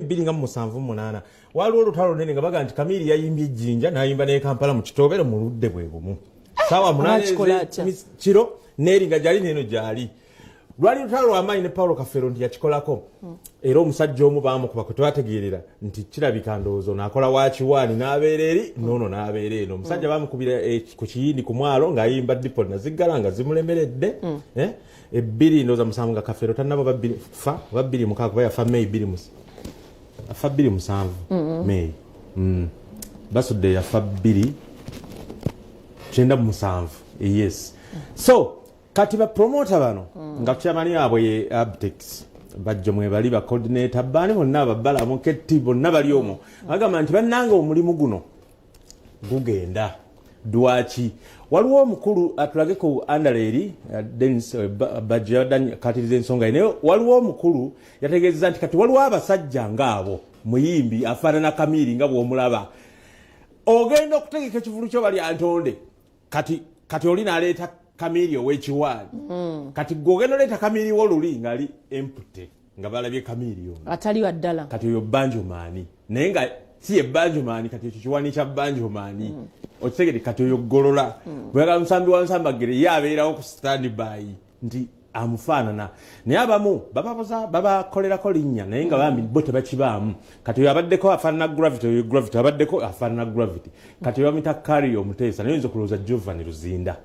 278 waliwo olutalo lunene nga baga nti Kamiri yayimbye ejjinja n'ayimba ne Kampala mu kitobero mu ludde bwe bumu sawa 8 kiro neringa jali neno jali lwali lutalo lw'amaanyi ne Paulo Kafero nti yakikolako era omusajja omu baamukuba kwe twategeerera nti kirabika ndowooza n'akola wakiwaani n'abeera eri nono n'abeera eno omusajja baamukubira ku kiyindi ku mwalo ng'ayimba dipo naziggala nga zimulemeredde ebbiri ndowooza musanvu nga Kafero tannaba fa 26 kuba yafa May 27 May basudde yafa 27 yes so kati ba promoter bano nga kyamani abwe ye Abtex bajjo mwe bali ba coordinator bani bonna babala mu ketti bonna bali omwo agamba nti bannanga omulimu guno gugenda dwachi waliwo omukulu atulage ku Andaleli Dennis bajjo katirize ensonga eno waliwo omukulu yategeeza nti kati waliwo abasajja ngabo muyimbi afaanana Kamiri nga bw'omulaba ogenda okutegeka ekivulu kyo bali antonde kati oli naleeta Kamiri ow'ekiwaani kati gogenda oleeta Kamiri woluli ngali empute nga balabye Kamiri ono atali waddala kati oyo Banjomaani naye nga si ye Banjomaani kati ekyo kiwaani kya Banjomaani okitegede kati oyo golola bwega musambi wa nsambagere ye abeerawo ku standby nti amufaanana naye abamu babakolerako linnya naye nga bambi bo tebakibaamu kati oyo abaddeko afaanana Gravity oyo Gravity abaddeko afaanana Gravity kati oyo bamuyita Kari Omuteesa naye oyinza okulowooza Giovanni Luzinda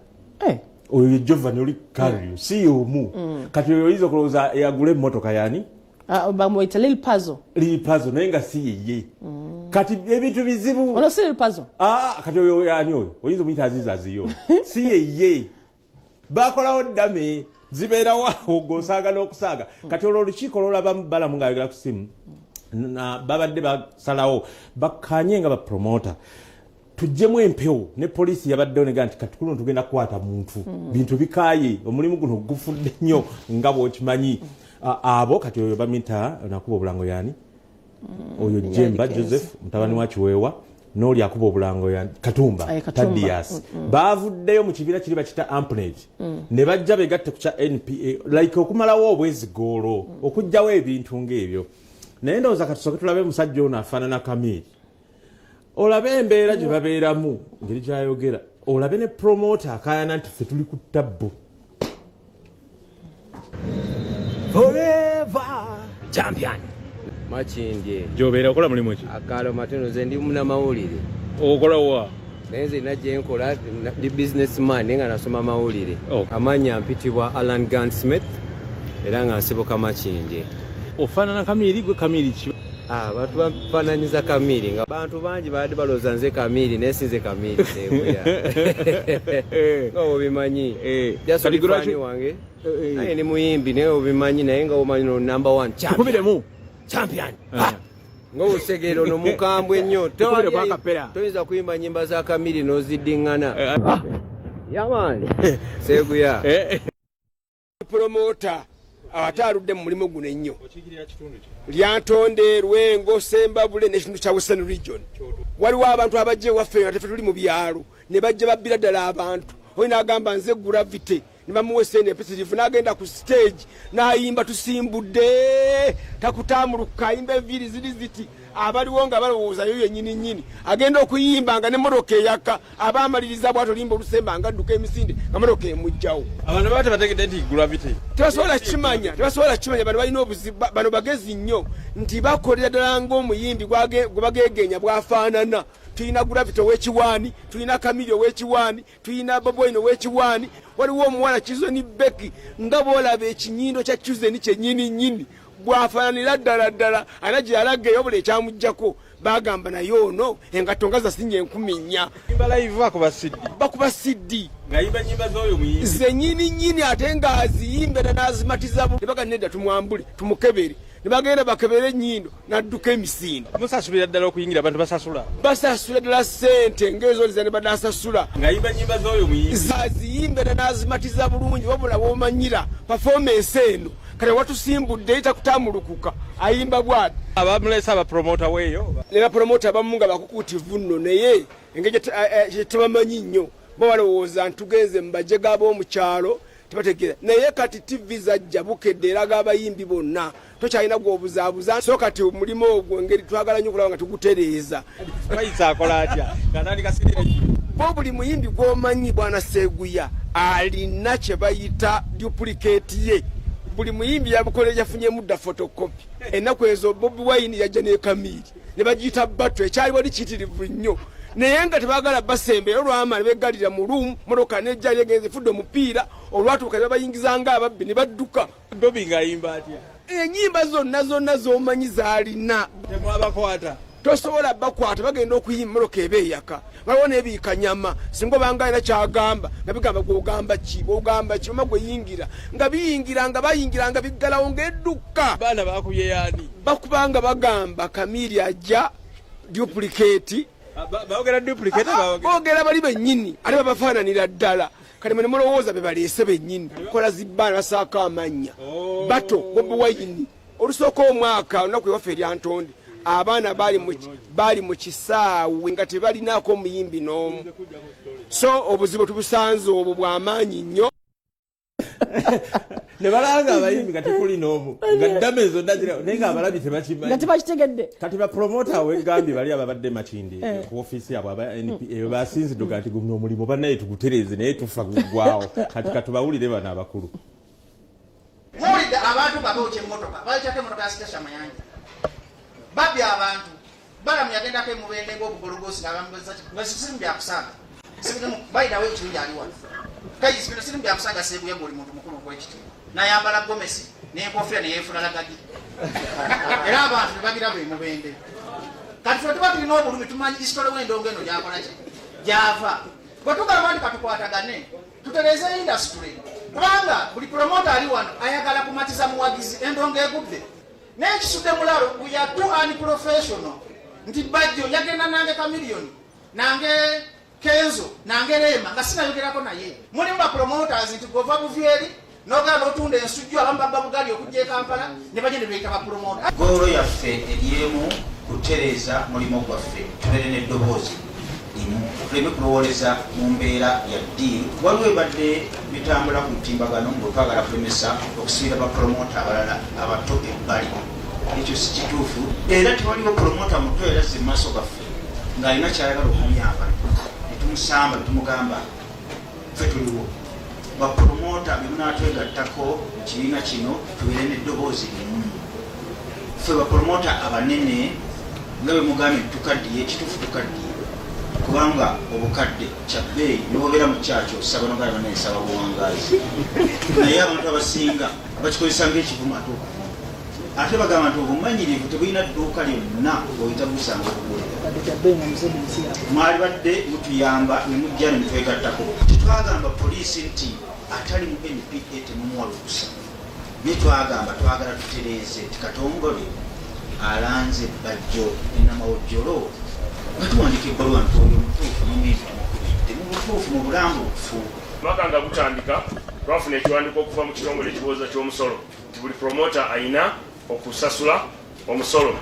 oyo Giovanni oli Kari si omu kati oyo oyinza okulowooza eyagula emmotoka yani bamuyita Lil Puzzle naye nga si yeye kati ebintu bizibu ono si Lil Puzzle kati oyo yani oyo oyinza omuyita Aziyo si yeye bakolawo ddame zibeerawo ogosaaga n'okusaaga kati olwo olukiiko lwolabamu balamu ng'ayogera ku simu babadde basalawo bakkaanye nga bapromota tujjemu empewo ne poliisi yabaddewo nega nti kati kuno tugenda kukwata muntu bintu bikaaye omulimu guno gufudde nnyo nga bw'okimanyi abo kati oyo bamita nakuba obulango yani oyo Jemba Joseph mutabani wa Kiweewa n'oli akuba obulango yani Katumba Tadias baavuddeyo mu kibira kiri bakita Ampnage ne bajja begatte ku kya NPA like okumalawo obwezigoolo okujjawo ebintu ng'ebyo naye ndowooza katusooke tulabe musajja ono afaanana Kamiri olabe embeera gye babeeramu ngeri gyayogera olabe ne promoter akaayana nti ffe tuli ku tabbu forever champion Machindye gy'obeera okola mulimu ki akalo mateno ze ndi munnamawulire okola wa naye nze najje nkola ndi businessman naye nga nasoma mawulire amanya mpitibwa Alan Gunsmith era nga nsibuka Machindye ofaanana Kamiri gwe Kamiri ki abantu bafananyiza Kamiri nga bantu bangi baadde balooza nze Kamiri naye sinze Kamiri sebuya nga obimanyi jasolifani wange naye ni muyimbi naye obimanyi naye nga omanyi no number 1 champion nga osegera ono mukambwe nnyo toyinza kuyimba nyimba za Kamiri n'oziddiŋŋana yamaani sebuya promota abataludde mu mulimu guno ennyo Lyantonde Lwengo Sembabule n'ekitundu kya Western Region waliwo abantu abajja ewaffe nga teffe tuli mu byalo ne bajja babbira ddala abantu oyo n'agamba nze Gravity ne bamuwa esene positive n'agenda ku stage n'ayimba tusimbudde takutaamuluka ayimba enviiri ziri ziti abaliwo nga balowooza yo yennyini nnyini agenda okuyimba nga ne motoka eyaka abaamaliriza bw'ato limba olusemba nga adduka emisinde nga motoka emugjawo abantu baba tebategedde nti Gravity tebasobola kimanya bano balina obuzibu bano bagezi nnyo nti bakolera ddala ng'omuyimbi gwe bageegenya bwafaanana tulina Gravity ow'ekiwaani tulina Kamiri ow'ekiwaani tulina Boboyino ow'ekiwaani waliwo omuwala Kizoni Beki nga boolaba ekinyindo kya Kizoni kyennyini nnyini bwafaananira ddala ana gye yalageyo buli ekyamuggyako bagamba naye ono engatto nga zasinye 10,000 bakuba CD ng'ayimba nnyimba z'oyo muyimbi ze nnyini ate ng'aziyimbe n'azimatiza ne baga nedda tumwambule tumukebere ne bagenda bakebere ennyindo n'adduka emisinde musasulira ddala okuyingira abantu basasula ddala ssente ng'ezoliza ne badasasula ng'ayimba nnyimba z'oyo muyimbi zaziyimbe n'azimatiza bulungi wabula bw'omanyira performance eno kale watusimbudde itakutaamulukuka ayimba bwati abamulesa abapromota weeyo ne bapromota abamu nga bakukutivu nno naye engeri gye tebamanyi nnyo bo balowooza ntugenze mu bajega ab'omu kyalo tebategeera naye kati TV zajja bukedde eraga abayimbi bonna tokyalina gw'obuzaabuza so kati omulimu ogwo engeri twagala nnyo okulaba nga tugutereeza bayisa akola atya kanani kasirire bo buli muyimbi gw'omanyi bwana Seguya alina kye bayita duplicate ye buli muyimbi yabukola yafunyemu dda photocopy ennaku ezo Bobi Wine yajja ne Kamili ne bagiyita batto ekyaliwo likitirivu nnyo naye nga tebaagala basembera olw'amaanyi beggalira mu luumu motoka nejja yegenze fudde omupiira olwatuuka ne babayingiza ng'ababbi ne badduka Bobi ng'ayimba atya ennyimba zonna z'omanyi zaalina temwabakwata tosobola bakwata bagenda okuyimba motoka eba eyaka waliwo n'ebiikanyama singa obanga alina kyagamba nga bigamba gw'ogamba ki oma gweyingira nga biyingira nga bayingira nga biggalawo ng'edduka baana bakubye yaani bakubanga bagamba Kamili ajja duplicate baogera duplicate boogera bali bennyini ate babafaananira ddala kati mwe ne mulowooza be baleese bennyini kola zibbaana basaako amannya bato Bobi Wine olusooka omwaka olunaku ewaffe eryantonde abaana baali mu kisaawe nga tebalinaako omuyimbi n'omu so obuzibu tubusanze obwo bw'amaanyi nnyo ne balanga abayimbi nga tekuli n'omu nga ddamezo ddagirawo naye ng'abalabi tebakimanyi nga tebakitegedde kati bapromota w'egambye bali ababadde Makindi ku ofiisi yaabwe aba NPA basinzidduka nti guno omulimu bannaye tugutereeze naye tufa guggwawo kati katubawulire bano abakulu muwulidde abantu babookya emmotoka bayokyako emmotoka ya Sikesha Mayanja babbi abantu balamu yagendako emubende ng'obugologosi ng'abasirimu byakusaaga bayidawo ekirungi aliwa kayisi bino sirimu byakusaaga Seguya buli muntu mukulu gw'ekitiibwa nayambala gomesi n'enkofiira neyeefuna lagagi era abantu ne babiraba emubende kati ffe tuba tulina obulumi tumanyi isitole w'endongo eno gyakola ki gyava bwe tugamba nti katukwatagane tutereeze indasitule kubanga buli promota ali wano ayagala kumatiza muwagizi endongo egudde n'ekisudde mulalo we are too unprofessional nti bajjo yagenda nange Kamiliyoni nange Kenzo nange Rema nga sinayogerako naye mulimu bapromoters nti gova buvyeri nogamba otunda ensujju abamu babba bugali okujja e Kampala ne bagenda beyita bapromota golo yaffe eryemu kutereeza mulimu gwaffe tubeere n'eddoboozi limu tuleme kulowooleza mu mbeera ya ddiiru waliwo ebadde bitambula ku mutimbagano ng'otwagala kulemesa okusibira bapromota abalala abato ebbali ekyo si kituufu era tewaliwo promota muto era ze maaso gaffe ng'alina kyayagala okumuyamba netumusamba netumugamba ffe tuliwo bapromota bemunaatwegattako kibiina kino tubeere n'eddoboozi limu ffe bapromota abanene nga bemugambye tukaddiye ekituufu tukaddiye kubanga obukadde kyabbeeyi nibobeera mu kyakyo sabanogala banensaba buwangaazi naye abantu abasinga bakikozesa ng'ekivumu ate okuvumu ate bagamba nti obumanyirivu tebulina dduuka lyonna oyita busanga okugulira mwali badde mutuyamba nemujja nemutwegattako tetwagamba poliisi nti atali mu NPA temumuwa lukusa naye twagamba twagala tutereeze ti Katongole alanze bajjo enamawojjolo batuwandika ebbaluwa nti oyo mutuufu nomuyimbi temukubidde mu butuufu mu bulambuufu mwaka nga gutandika twafuna ekiwandiiko okuva mu kitongole ekibuuza ky'omusolo nti buli promota ayina okusasula omusolo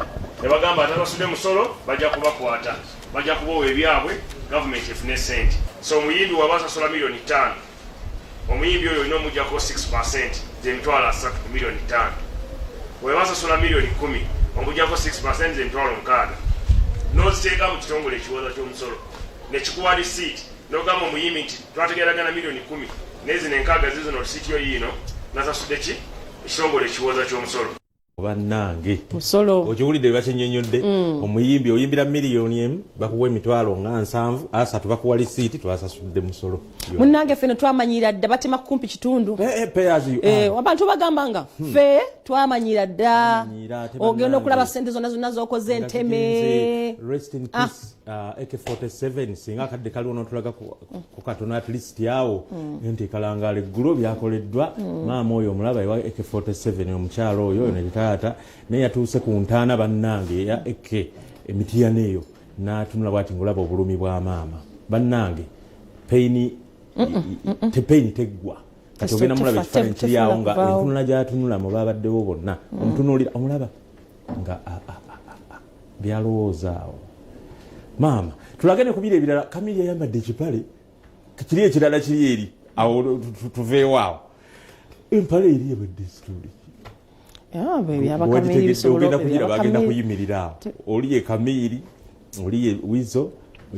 ne bagamba atasasudde musolo bajja kubakwata bajja kubawa ebyabwe gavumenti efune sente so omuyimbi waba asasula $5 million omuyimbi oyo olina omujjako 6% zemitwalo 3 $5 million weba asasula $10 million omujjako 6% zemitwalo 6 n'oziteeka mu kitongole ekiwoza ky'omusolo nekikuwa risiiti n'ogamba omuyimbi nti twategeragana $10 million n'ezino enkaaga zizino risiiti yo yiino nasasudde ki ekitongole ekiwoza ky'omusolo bannange musolo okiwulidde bwe bakinnyonnyodde omuyimbi oyimbira $1,000,000 bakuwa emitwalo nga 7 3 bakuwa lisiiti twasasudde musolo munnange ffe ne twamanyira dda batema kumpi kitundu abantu bagambanga ffe twamanyira dda ogenda okulaba sente zonna z'okoze enteme AK47 singa akadde kaliwo n'otulaga ku katono at least awo nti kalangala eggulo byakoleddwa maama oyo omulaba ewa AK47 omukyalo oyo nebitaata naye yatuuse ku ntaana bannange ya AK emitiya neeyo n'atunula bwati ng'olaba obulumi bwa maama bannange peyini teggwa kati ogenda mulaba ekifaananyi kiri awo nga entunula gy'atunula mu babaddewo bonna omutunuulira omulaba nga byalowooza awo maama tulage ne kubira ebirala Kamili yayambadde ekipale kiri ekirala kiri eri awo tuveewo awo empale eriye bwe story ogenda kugira bagenda kuyimirira oliye Kamiri oliye Wizo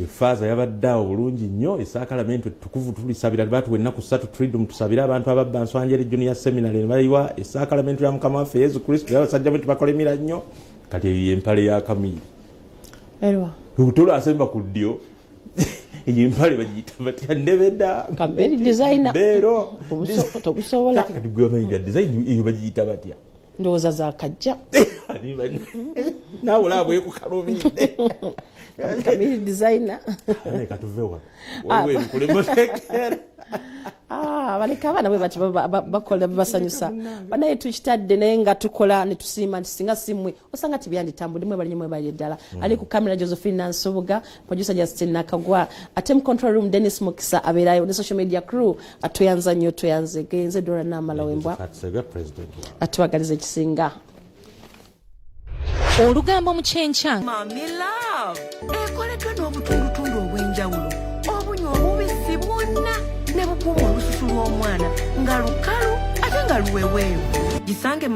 efaaza yabaddeawo bulungi nnyo esakalamenti tukuvu tulisabira batu wenna ku 3 freedom tusabira abantu ababba Nswanjere Junior Seminary baliwa esakalamenti ya Mukama waffe Yesu Kristo yabasajja betu bakolemira nnyo kati empale ya Kamiri Utola asemba ku ddyo iyi mpale bagiyita batya ndebedda Kamiri designer bero tokusobola kati gwe bayiga design iyo bagiyita batya ndoza za kajja nawe labwe kukalubide Kamiri designer katuvewa wewe kulemotekera baleka abaana bwe bati bakola basanyusa banaye tukitadde naye nga tukola ne tusiima nti singa simwe osanga tibyanditambudde mwe bali bali eddala ali ku kamera Josephine Nsobuga producer Justin Nakagwa ate mu control room Dennis Mukisa abeerayo ne social media crew atuyanza nnyo tuyanze genze Dora Namalawembwa atwagaliza ekisinga olugambo mu kyenkya Mami love ekoleddwa n'obutundutundu obw'enjawulo obunywa omubisi bwonna ne bukuuma olususu lw'omwana nga lukalu ate nga luweweevu gisange